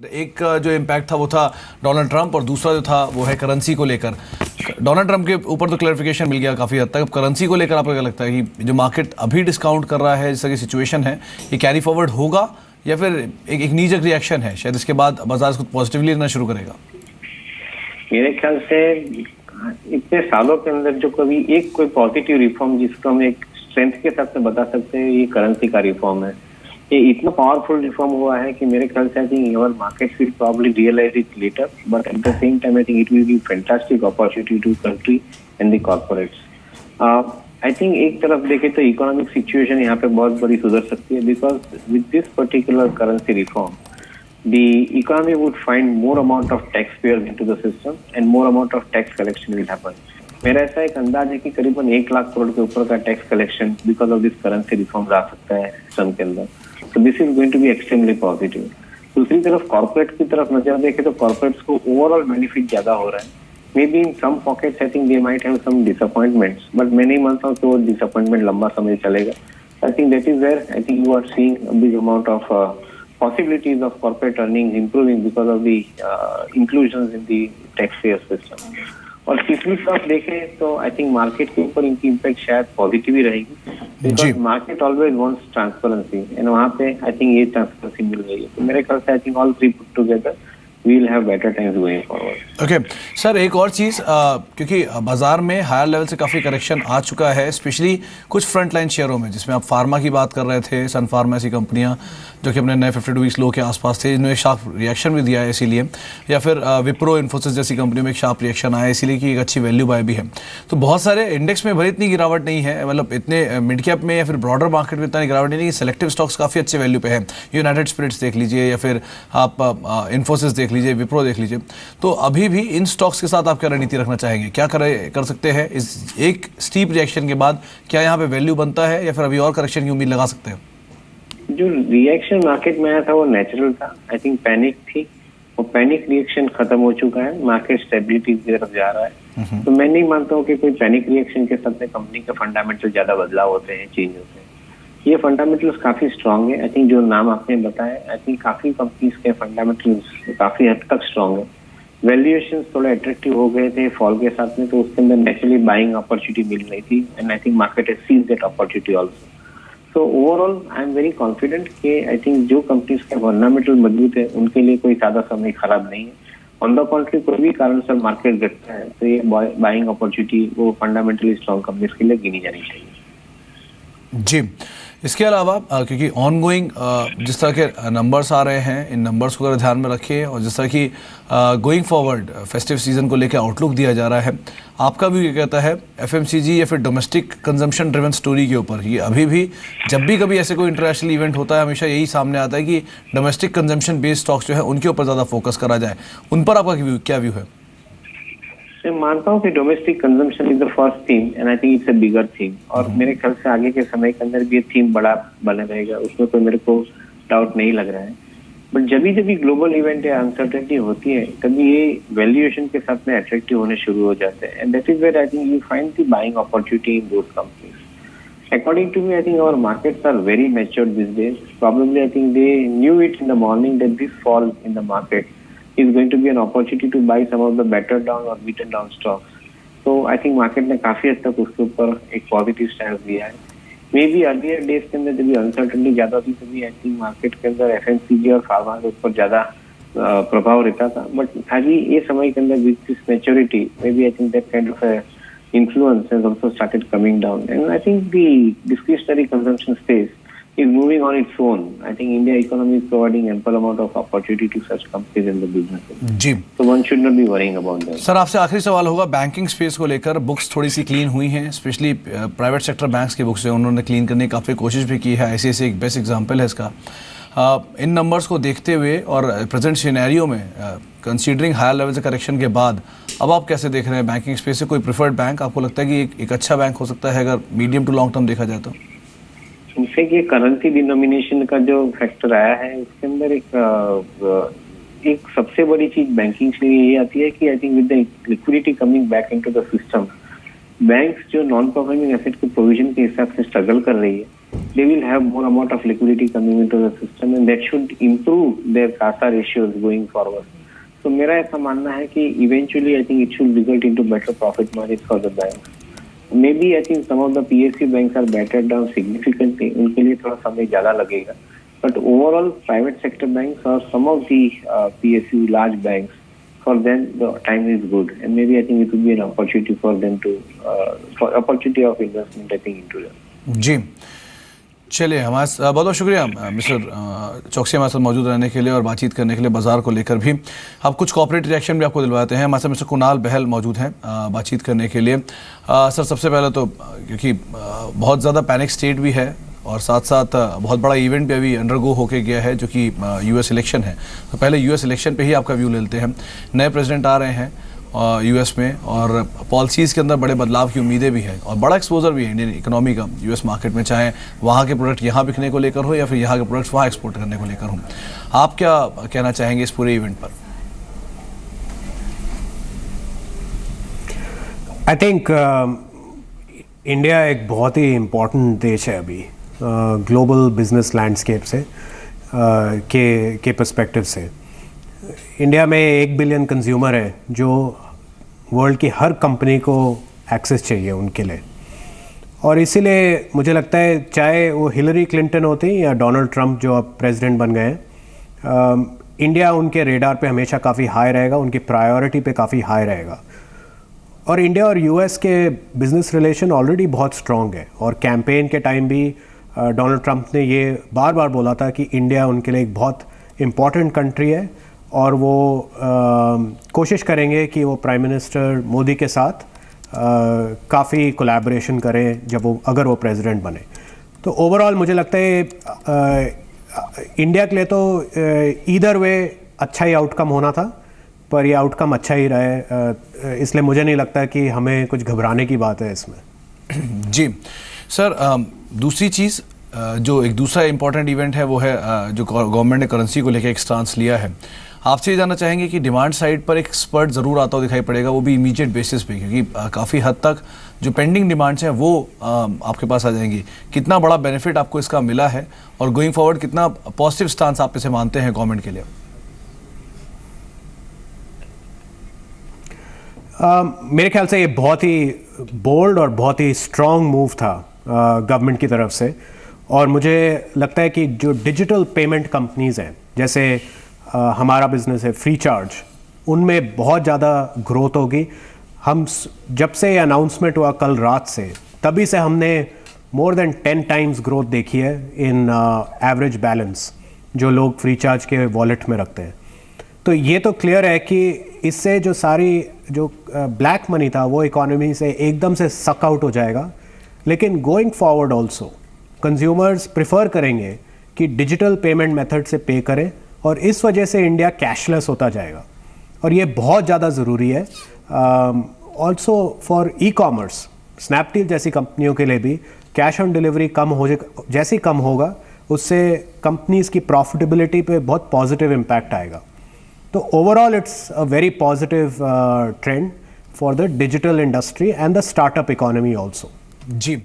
एक जो इम्पैक्ट था वो था डोनाल्ड ट्रंप, और दूसरा जो था वो है करेंसी को लेकर। डोनाल्ड ट्रंप के ऊपर तो क्लैरिफिकेशन मिल गया काफ़ी हद तक। अब करेंसी को लेकर आपको क्या लगता है कि जो मार्केट अभी डिस्काउंट कर रहा है, जैसा कि सिचुएशन है, ये कैरी फॉरवर्ड होगा या फिर एक नीजक रिएक्शन है, शायद इसके बाद बाजार इसको पॉजिटिवली लेना शुरू करेगा? मेरे ख्याल से इतने सालों के अंदर जो कभी एक कोई पॉजिटिव रिफॉर्म जिसको हम एक स्ट्रेंथ के साथ में बता सकते हैं, ये करेंसी का रिफॉर्म है। ये इतना पावरफुल रिफॉर्म हुआ है कि मेरे ख्याल से I think your market will probably realise it later, but at the same time I think it will be fantastic opportunity to country and the corporates. I think एक तरफ देखे तो इकोनॉमिक सिचुएशन यहाँ पे बहुत बड़ी सुधर सकती है, because with this particular currency reform the economy would find more amount of taxpayers into the system and more amount of tax collection will happen. मेरा ऐसा एक अंदाज है कि करीबन 1 लाख करोड़ के ऊपर का tax collection because of this currency reform आ सकता है सिस्टम के अंदर। So this is going to be extremely positive. दूसरी तरफ कॉर्पोरेट की तरफ नजर देखे तो कॉर्पोरेट्स को ओवरऑल बेनिफिट ज्यादा हो रहा है। Maybe in some pockets I think they might have some disappointments, but मैं नहीं मानता हूँ कि वो डिसअपॉइंटमेंट लंबा समय चलेगा। I think that is where I think you are seeing a big amount of possibilities of corporate earnings improving because of the inclusions in the taxpayer system. और तीसरी तरफ देखें तो आई थिंक मार्केट के ऊपर इनकी इम्पैक्ट शायद पॉजिटिव ही रहेगी, because market always wants transparency and वहाँ पे आई थिंक ये ट्रांसपेरेंसी मिल रही है। तो मेरे ख्याल से I think all three put together we'll have better times going forward. Okay sir, एक और चीज़, क्योंकि बाजार में हायर लेवल से काफ़ी करेक्शन आ चुका है, स्पेशली कुछ फ्रंट लाइन शेयरों में, जिसमें आप फार्मा की बात कर रहे थे, सन फार्मा ऐसी कंपनियां जो कि अपने नए 52 वीक्स लो के आसपास थे, इन्होंने एक शार्प रिएक्शन भी दिया है इसीलिए, या फिर विप्रो इन्फोसिस जैसी कंपनियों में एक शार्प रिएक्शन आया इसीलिए कि एक अच्छी वैल्यू बाय भी है। तो बहुत सारे इंडेक्स में भले इतनी गिरावट नहीं है, मतलब इतने मिड कैप में या फिर ब्रॉडर मार्केट में इतना गिरावट नहीं है, सेलेक्टिव स्टॉक्स काफ़ी अच्छे वैल्यू पे है। यूनाइटेड स्पिरिट्स देख लीजिए या फिर आप इन्फोसिस देख लीजिए, विप्रो देख लीजिए। तो अभी भी इन स्टॉक्स के साथ आप क्या रणनीति रखना चाहेंगे? क्या कर सकते हैं इस एक स्टीप रिएक्शन के बाद? क्या यहाँ पे वैल्यू बनता है या फिर अभी और करेक्शन की उम्मीद लगा सकते हैं? जो रिएक्शन मार्केट में आया था वो नेचुरल था। आई थिंक पैनिक थी, वो पैनिक रिएक्शन खत्म हो चुका है, मार्केट स्टेबिलिटी की तरफ जा रहा है। तो मैं नहीं मानता हूँ कि कोई पैनिक रिएक्शन के साथ में कंपनी के फंडामेंटल ज्यादा बदलाव होते हैं, चेंज होते हैं। ये फंडामेंटल्स काफी स्ट्रांग है। आई थिंक जो नाम आपने बताया, आई थिंक काफी कंपनीज के फंडामेंटल्स काफी हद तक स्ट्रांग है। वैल्यूएशन थोड़े अट्रैक्टिव हो गए थे फॉल के साथ में, तो उसके अंदर नेचुरली बाइंग अपॉर्चुनिटी मिल रही थी and I think market has seized that opportunity also. So overall I am very confident कि आई थिंक जो कंपनीज के फंडामेंटल मजबूत है उनके लिए कोई ज्यादा समय खराब नहीं है। ऑन द कॉन्ट्री कोई भी कारण से मार्केट घटता है तो ये बाइंग अपॉर्चुनिटी वो फंडामेंटली स्ट्रांग कंपनीज के लिए गिनी जानी चाहिए। जी, इसके अलावा क्योंकि ऑन गोइंग जिस तरह के नंबर्स आ रहे हैं, इन नंबर्स को अगर ध्यान में रखिए, और जिस तरह की गोइंग फॉरवर्ड फेस्टिव सीजन को लेकर आउटलुक दिया जा रहा है, आपका भी क्या कहता है एफएमसीजी या फिर डोमेस्टिक कंजम्पशन ड्रिवन स्टोरी के ऊपर? ये अभी भी जब भी कभी ऐसे कोई इंटरनेशनल इवेंट होता है, हमेशा यही सामने आता है कि डोमेस्टिक कंजम्पशन बेस्ड स्टॉक्स जो है उनके ऊपर ज़्यादा फोकस करा जाए। उन पर आपका क्या व्यू है? मैं मानता हूँ कि domestic consumption is the first theme and I think it's a bigger theme, और मेरे ख्याल से आगे के समय के अंदर भी ये थीम बड़ा बना रहेगा, उसमें कोई मेरे को डाउट नहीं लग रहा है। बट जब भी ग्लोबल इवेंट या अनसर्टेनिटी होती है, तभी ये वैल्यूएशन के साथ में अट्रैक्टिव होने शुरू हो जाते हैं and that is where I think you find the buying opportunity in those companies. According to me, I think our markets are very matured this days. Probably I think they knew it in the morning that this fall in the market is going to be an opportunity to buy some of the better down or beaten down stocks. So I think market ने काफी हद तक उसके ऊपर एक positive stand दिया है। May be earlier days के अंदर जब अनसर्टेनिटी ज्यादा थी तभी आई थिंक मार्केट के अंदर एफएमसीजी और फार्मा के ऊपर ज्यादा प्रभाव रहता था, बट अभी ये समय के अंदर with this maturity maybe I think that kind of influence has also started coming down, and I think the discretionary consumption space is moving on its own. I think India economy is providing ample amount of opportunity to such companies in the business. जी, so one should not be worrying about that. Sir, आपसे आखिरी सवाल होगा banking space को लेकर। Books थोड़ी सी clean हुई हैं, स्पेशली प्राइवेट सेक्टर बैंक्स की बुक्स है, उन्होंने क्लीन करने की काफ़ी कोशिश भी की है। ICICI एक बेस्ट एग्जांपल है इसका। इन नंबर्स को देखते हुए और प्रेजेंट सिनेरियो में कंसीडरिंग हायर लेवल से करेक्शन के बाद, अब आप कैसे देख रहे हैं बैंकिंग स्पेस से? कोई प्रिफर्ड बैंक आपको लगता है कि एक अच्छा बैंक हो सकता है अगर मीडियम टू लॉन्ग टर्म देखा जाए तो? जैसे कि करेंसी डिनोमिनेशन का जो फैक्टर आया है, उसके अंदर एक सबसे बड़ी चीज बैंकिंग के लिए ये आती है कि I think with the liquidity coming back into the system, banks जो नॉन परफॉर्मिंग एसेट के प्रोविजन के हिसाब से स्ट्रगल कर रही है, they will have more amount of liquidity coming into the system and that should improve their CASA ratios going forward. So मेरा ऐसा मानना है कि eventually I think it should result into better profit margins for the banks. Maybe I think some of the PSU banks are battered down significantly. उनके लिए थोड़ा समय ज़्यादा लगेगा. But overall, private sector banks or some of the PSU large banks, for them the time is good, and maybe I think it would be an opportunity for them to for opportunity of investment I think into them. जी, चलिए हमारे बहुत बहुत शुक्रिया mister चौकसी हमारे साथ मौजूद रहने के लिए और बातचीत करने के लिए बाजार को लेकर भी। अब कुछ कॉर्पोरेट रिएक्शन भी आपको दिलवाते हैं। हमारे साथ मिस्टर कुणाल बहल मौजूद हैं बातचीत करने के लिए। सर सबसे पहले तो क्योंकि बहुत ज़्यादा पैनिक स्टेट भी है और साथ साथ बहुत बड़ा इवेंट भी अभी अंडरगो होके गया है जो कि यूएस इलेक्शन है, तो पहले यूएस इलेक्शन पे ही आपका व्यू लेते हैं। नए प्रेसिडेंट आ रहे हैं यूएस में और पॉलिसीज़ के अंदर बड़े बदलाव की उम्मीदें भी हैं और बड़ा एक्सपोजर भी है इंडियन इकोनॉमी का यूएस मार्केट में, चाहे वहाँ के प्रोडक्ट यहाँ बिकने को लेकर हो या फिर यहाँ के प्रोडक्ट्स वहाँ एक्सपोर्ट करने को लेकर हो। आप क्या कहना चाहेंगे इस पूरे इवेंट पर? आई थिंक इंडिया एक बहुत ही इम्पोर्टेंट देश है अभी ग्लोबल बिजनेस लैंडस्केप से के पर्सपेक्टिव से। इंडिया में 1 बिलियन कंज्यूमर है जो वर्ल्ड की हर कंपनी को एक्सेस चाहिए उनके लिए, और इसीलिए मुझे लगता है चाहे वो हिलरी क्लिंटन होती या डोनाल्ड ट्रंप जो अब प्रेसिडेंट बन गए हैं, इंडिया उनके रेडार पे हमेशा काफ़ी हाई रहेगा, उनकी प्रायोरिटी पे काफ़ी हाई रहेगा। और इंडिया और यूएस के बिज़नेस रिलेशन ऑलरेडी बहुत स्ट्रॉन्ग है और कैंपेन के टाइम भी डोनाल्ड ट्रंप ने ये बार बार बोला था कि इंडिया उनके लिए एक बहुत इम्पॉर्टेंट कंट्री है और वो कोशिश करेंगे कि वो प्राइम मिनिस्टर मोदी के साथ काफ़ी कोलैबोरेशन करें जब वो अगर वो प्रेसिडेंट बने। तो ओवरऑल मुझे लगता है इंडिया के लिए तो ईदर वे अच्छा ही आउटकम होना था, पर ये आउटकम अच्छा ही रहा है, इसलिए मुझे नहीं लगता कि हमें कुछ घबराने की बात है इसमें। जी सर, दूसरी चीज़ जो एक दूसरा इम्पॉर्टेंट इवेंट है वो है जो गवर्नमेंट ने करेंसी को लेकर एक स्टांस लिया है। आपसे ये जानना चाहेंगे कि डिमांड साइड पर एक स्पर्ट ज़रूर आता हुआ दिखाई पड़ेगा, वो भी इमीडिएट बेसिस पे, क्योंकि काफ़ी हद तक जो पेंडिंग डिमांड्स हैं वो आपके पास आ जाएंगी। कितना बड़ा बेनिफिट आपको इसका मिला है और गोइंग फॉरवर्ड कितना पॉजिटिव स्टांस आप इसे मानते हैं गवर्नमेंट के लिए? मेरे ख्याल से ये बहुत ही बोल्ड और बहुत ही स्ट्रॉन्ग मूव था गवर्नमेंट की तरफ से, और मुझे लगता है कि जो डिजिटल पेमेंट कंपनीज़ हैं जैसे हमारा बिजनेस है फ्री चार्ज, उनमें बहुत ज़्यादा ग्रोथ होगी। हम जब से अनाउंसमेंट हुआ कल रात से, तभी से हमने मोर देन 10 टाइम्स ग्रोथ देखी है इन एवरेज बैलेंस जो लोग फ्री चार्ज के वॉलेट में रखते हैं। तो ये तो क्लियर है कि इससे जो सारी जो ब्लैक मनी था वो इकोनॉमी से एकदम से सक आउट हो जाएगा। लेकिन going forward also consumers prefer करेंगे कि डिजिटल पेमेंट मेथड से पे करें, और इस वजह से इंडिया कैशलेस होता जाएगा और ये बहुत ज़्यादा ज़रूरी है। Also for e commerce, Snapdeal जैसी कंपनियों के लिए भी कैश ऑन डिलीवरी जैसे कम होगा उससे कंपनीज़ की प्रॉफिटेबिलिटी पे बहुत पॉजिटिव इम्पैक्ट आएगा। तो overall it's a very positive trend for the digital industry and the startup economy also. Ji.